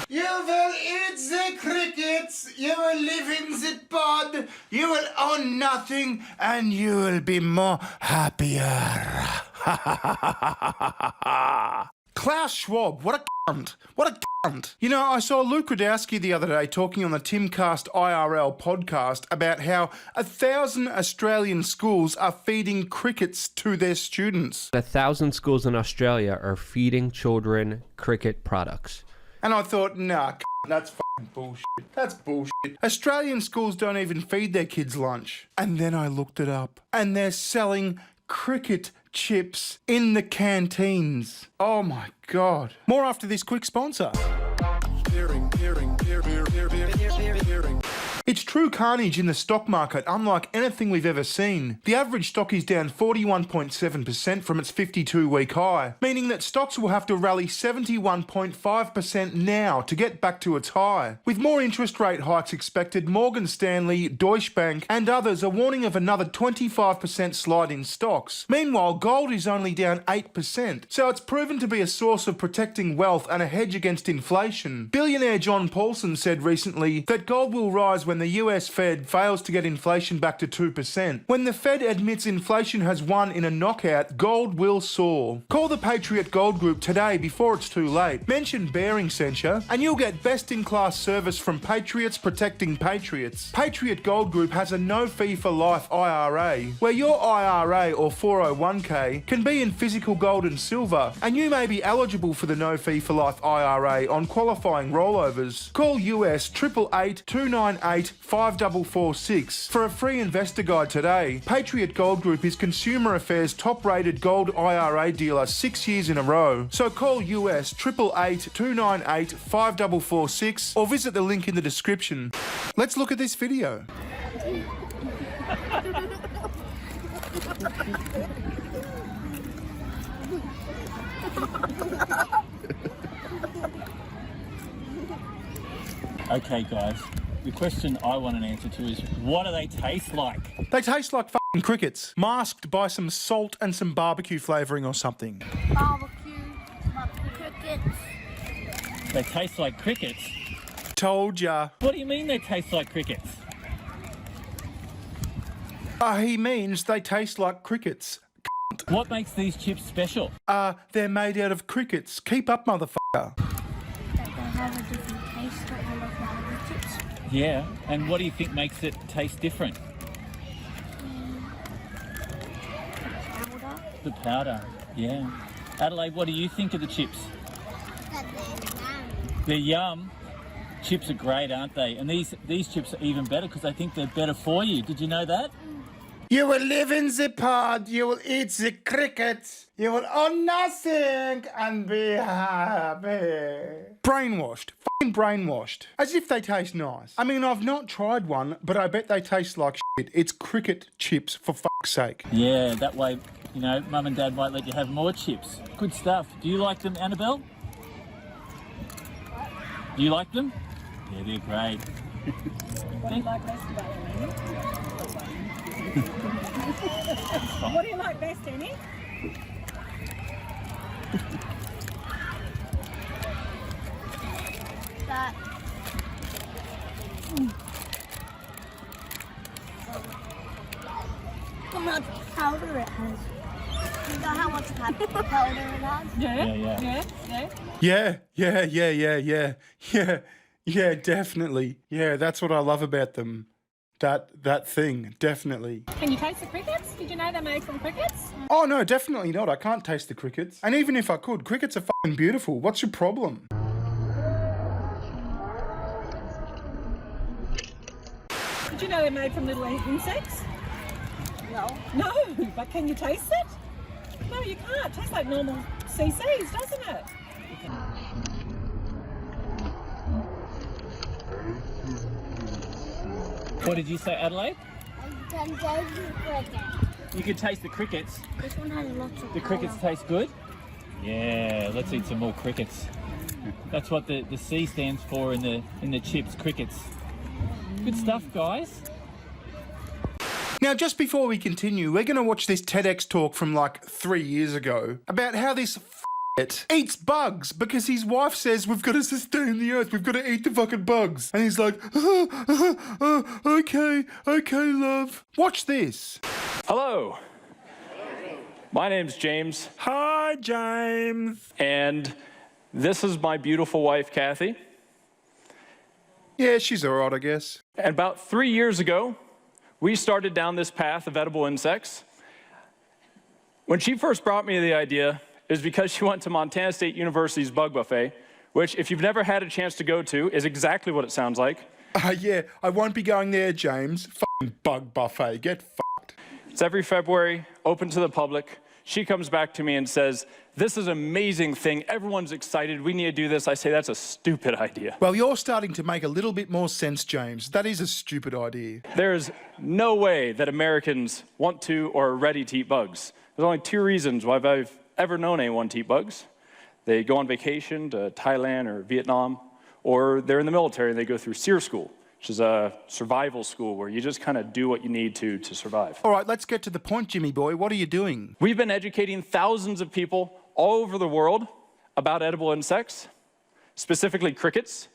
You will eat the crickets, you will live in the pod, you will own nothing, and you will be more happier. Klaus Schwab, what a cunt. What a cunt. You know, I saw Luke Rudowski the other day talking on the Timcast IRL podcast about how 1,000 Australian schools are feeding crickets to their students. 1,000 schools in Australia are feeding children cricket products. And I thought, nah, that's fucking bullshit. That's bullshit. Australian schools don't even feed their kids lunch. And then I looked it up. And they're selling cricket chips in the canteens. Oh my God. More after this quick sponsor. It's true carnage in the stock market, unlike anything we've ever seen. The average stock is down 41.7% from its 52-week high, meaning that stocks will have to rally 71.5% now to get back to its high. With more interest rate hikes expected, Morgan Stanley, Deutsche Bank and others are warning of another 25% slide in stocks. Meanwhile, gold is only down 8%, so it's proven to be a source of protecting wealth and a hedge against inflation. Billionaire John Paulson said recently that gold will rise when the US Fed fails to get inflation back to 2%. When the Fed admits inflation has won in a knockout, gold will soar. Call the Patriot Gold Group today before it's too late. Mention Bearing sent you, and you'll get best-in-class service from Patriots protecting Patriots. Patriot Gold Group has a no-fee-for-life IRA, where your IRA or 401k can be in physical gold and silver, and you may be eligible for the no-fee-for-life IRA on qualifying rollovers. Call US 888-298-5446 for a free investor guide today. Patriot Gold Group is Consumer Affairs top-rated gold IRA dealer 6 years in a row. So call US 888-298-5446 or visit the link in the description. Let's look at this video. Okay, guys, the question I want an answer to is, what do they taste like? They taste like fucking crickets, masked by some salt and some barbecue flavouring or something. Barbecue, crickets. They taste like crickets? Told ya. What do you mean they taste like crickets? He means they taste like crickets. What makes these chips special? They're made out of crickets. Keep up, motherfucker. They have a different taste to all of the other chips. Yeah, and what do you think makes it taste different? Powder. The powder, yeah. Adelaide, what do you think of the chips? That They're yum. Chips are great, aren't they? And these chips are even better because I think they're better for you. Did you know that? You will live in the pod, you will eat the crickets, you will own nothing and be happy. Brainwashed. Fucking brainwashed. As if they taste nice. I mean, I've not tried one, but I bet they taste like shit. It's cricket chips, for fuck's sake. Yeah, that way, you know, Mum and Dad might let you have more chips. Good stuff. Do you like them, Annabelle? Do you like them? Yeah, they're great. What do you like best about them, Annie? What do you like best, Annie? That. How much powder it has. You know how much powder it has? Yeah, definitely. Yeah, that's what I love about them. That thing, definitely. Can you taste the crickets? Did you know they're made from crickets? Oh no, definitely not. I can't taste the crickets. And even if I could, crickets are fucking beautiful. What's your problem? Did you know they're made from little insects? No. No, but can you taste it? No, you can't. It tastes like normal CCs, doesn't it? What did you say, Adelaide? I can taste the crickets. You can taste the crickets. This one has lots of The crickets powder. taste good? Yeah, let's eat some more crickets. That's what the C stands for in the chips, crickets. Good stuff, guys. Now, just before we continue, we're going to watch this TEDx talk from like 3 years ago about how this shit, eats bugs because his wife says we've got to sustain the earth, we've got to eat the fucking bugs. And he's like, okay, love. Watch this. Hello. My name's James. Hi, James. And this is my beautiful wife, Kathy. Yeah, she's all right, I guess. And about 3 years ago, we started down this path of edible insects. When she first brought me the idea, it was because she went to Montana State University's Bug Buffet, which, if you've never had a chance to go to, is exactly what it sounds like. Yeah, I won't be going there, James. Fucking Bug Buffet, get fucked. It's every February, open to the public. She comes back to me and says, this is an amazing thing. Everyone's excited. We need to do this. I say, that's a stupid idea. Well, you're starting to make a little bit more sense, James. That is a stupid idea. There's no way that Americans want to or are ready to eat bugs. There's only 2 reasons why I've ever known anyone to eat bugs. They go on vacation to Thailand or Vietnam, or they're in the military and they go through SEER school, which is a survival school where you just kind of do what you need to survive. All right, let's get to the point, Jimmy boy. What are you doing? We've been educating thousands of people all over the world about edible insects, specifically crickets.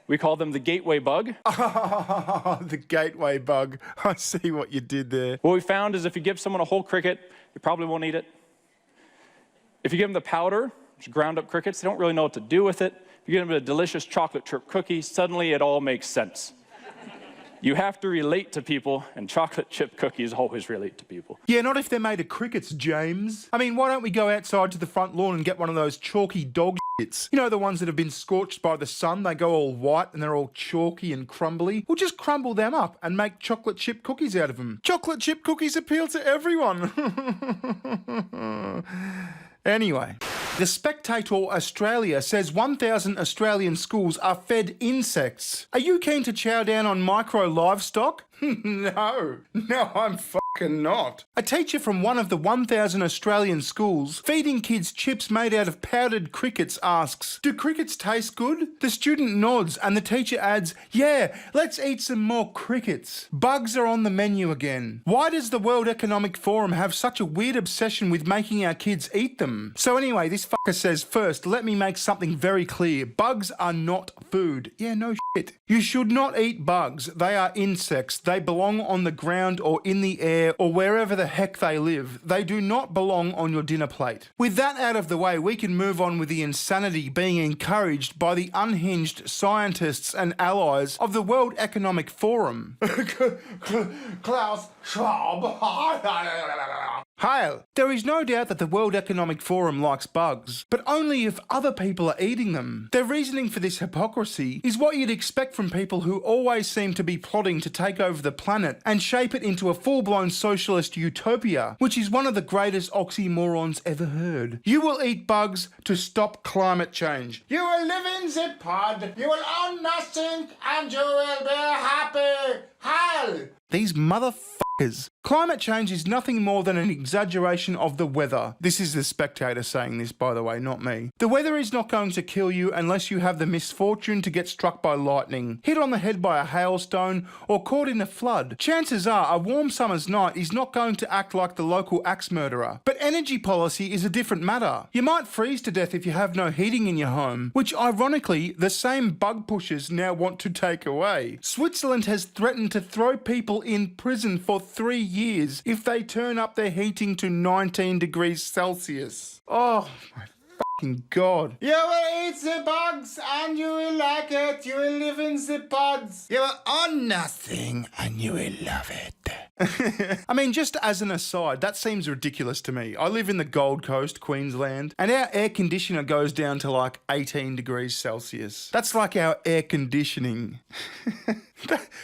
We call them the gateway bug. The gateway bug. I see what you did there. What we found is if you give someone a whole cricket, they probably won't eat it. If you give them the powder, which is ground up crickets, they don't really know what to do with it. If you give them a delicious chocolate chip cookie, suddenly it all makes sense. You have to relate to people, and chocolate chip cookies always relate to people. Yeah, not if they're made of crickets, James. I mean, why don't we go outside to the front lawn and get one of those chalky dog shits? You know, the ones that have been scorched by the sun, they go all white and they're all chalky and crumbly. We'll just crumble them up and make chocolate chip cookies out of them. Chocolate chip cookies appeal to everyone. Anyway, The Spectator Australia says 1,000 Australian schools are fed insects. Are you keen to chow down on micro livestock? No, I'm fucking not. A teacher from one of the 1,000 Australian schools feeding kids chips made out of powdered crickets asks, "Do crickets taste good?" The student nods and the teacher adds, "Yeah, let's eat some more crickets." Bugs are on the menu again. Why does the World Economic Forum have such a weird obsession with making our kids eat them? So anyway, this fucker says, first, let me make something very clear. Bugs are not food. Yeah, no shit. You should not eat bugs. They are insects. They belong on the ground or in the air or wherever the heck they live. They do not belong on your dinner plate. With that out of the way, we can move on with the insanity being encouraged by the unhinged scientists and allies of the World Economic Forum. Klaus Schwab. Hail! There is no doubt that the World Economic Forum likes bugs, but only if other people are eating them. Their reasoning for this hypocrisy is what you'd expect from people who always seem to be plotting to take over the planet and shape it into a full-blown socialist utopia, which is one of the greatest oxymorons ever heard. You will eat bugs to stop climate change. You will live in the pod, you will own nothing, and you will be happy. Hail! These motherfuckers. Climate change is nothing more than an exaggeration of the weather. This is the Spectator saying this, by the way, not me. The weather is not going to kill you unless you have the misfortune to get struck by lightning, hit on the head by a hailstone, or caught in a flood. Chances are a warm summer's night is not going to act like the local axe murderer. But energy policy is a different matter. You might freeze to death if you have no heating in your home, which ironically, the same bug pushers now want to take away. Switzerland has threatened to throw people in prison for 3 years if they turn up their heating to 19 degrees Celsius. Oh my fucking God. You will eat the bugs and you will like it. You will live in the pods. You will own nothing and you will love it. I mean, just as an aside, that seems ridiculous to me. I live in the Gold Coast, Queensland, and our air conditioner goes down to like 18 degrees Celsius. That's like our air conditioning.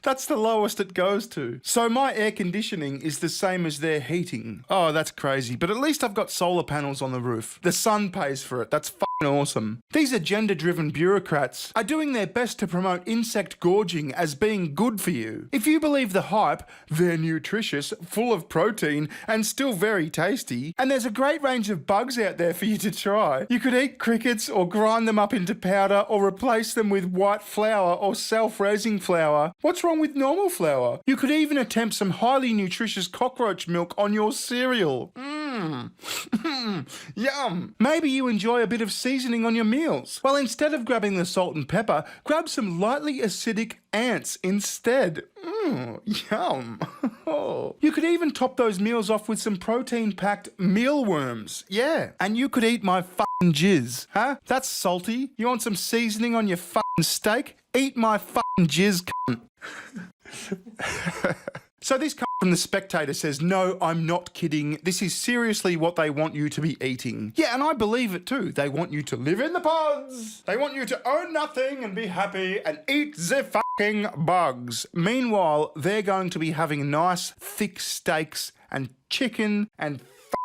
That's the lowest it goes to. So my air conditioning is the same as their heating. Oh, that's crazy. But at least I've got solar panels on the roof. The sun pays for it. That's fucking awesome. These agenda-driven bureaucrats are doing their best to promote insect gorging as being good for you. If you believe the hype, they're nutritious, full of protein, and still very tasty. And there's a great range of bugs out there for you to try. You could eat crickets or grind them up into powder or replace them with white flour or self-raising flour. What's wrong with normal flour? You could even attempt some highly nutritious cockroach milk on your cereal. Yum! Maybe you enjoy a bit of seasoning on your meals. Well, instead of grabbing the salt and pepper, grab some lightly acidic ants instead. Yum! You could even top those meals off with some protein-packed mealworms. Yeah, and you could eat my fucking jizz. Huh? That's salty. You want some seasoning on your fucking steak? Eat my fucking jizz, cunt. So this cunt from The Spectator says, no, I'm not kidding. This is seriously what they want you to be eating. Yeah, and I believe it too. They want you to live in the pods. They want you to own nothing and be happy and eat the fucking bugs. Meanwhile, they're going to be having nice, thick steaks and chicken and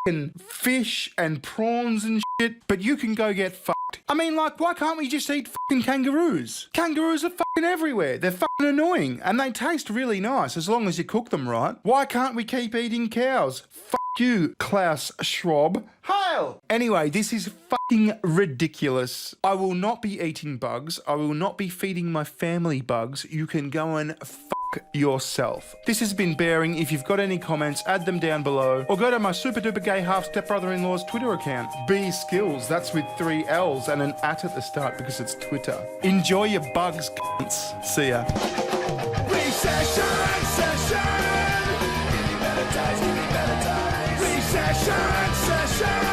fucking fish and prawns and shit, but you can go get fucked. I mean, like, why can't we just eat fucking kangaroos? Kangaroos are fucking everywhere. They're fucking annoying and they taste really nice as long as you cook them right. Why can't we keep eating cows? Fuck you, Klaus Schwab. Hail! Anyway, this is fucking ridiculous. I will not be eating bugs. I will not be feeding my family bugs. You can go and fuck yourself. This has been Bearing. If you've got any comments, add them down below or go to my super duper gay half stepbrother-in-law's Twitter account. B Skills, that's with 3 L's and an at the start because it's Twitter. Enjoy your bugs, cunts. See ya. Recession, session. Give me better times, give me better times. Recession, session.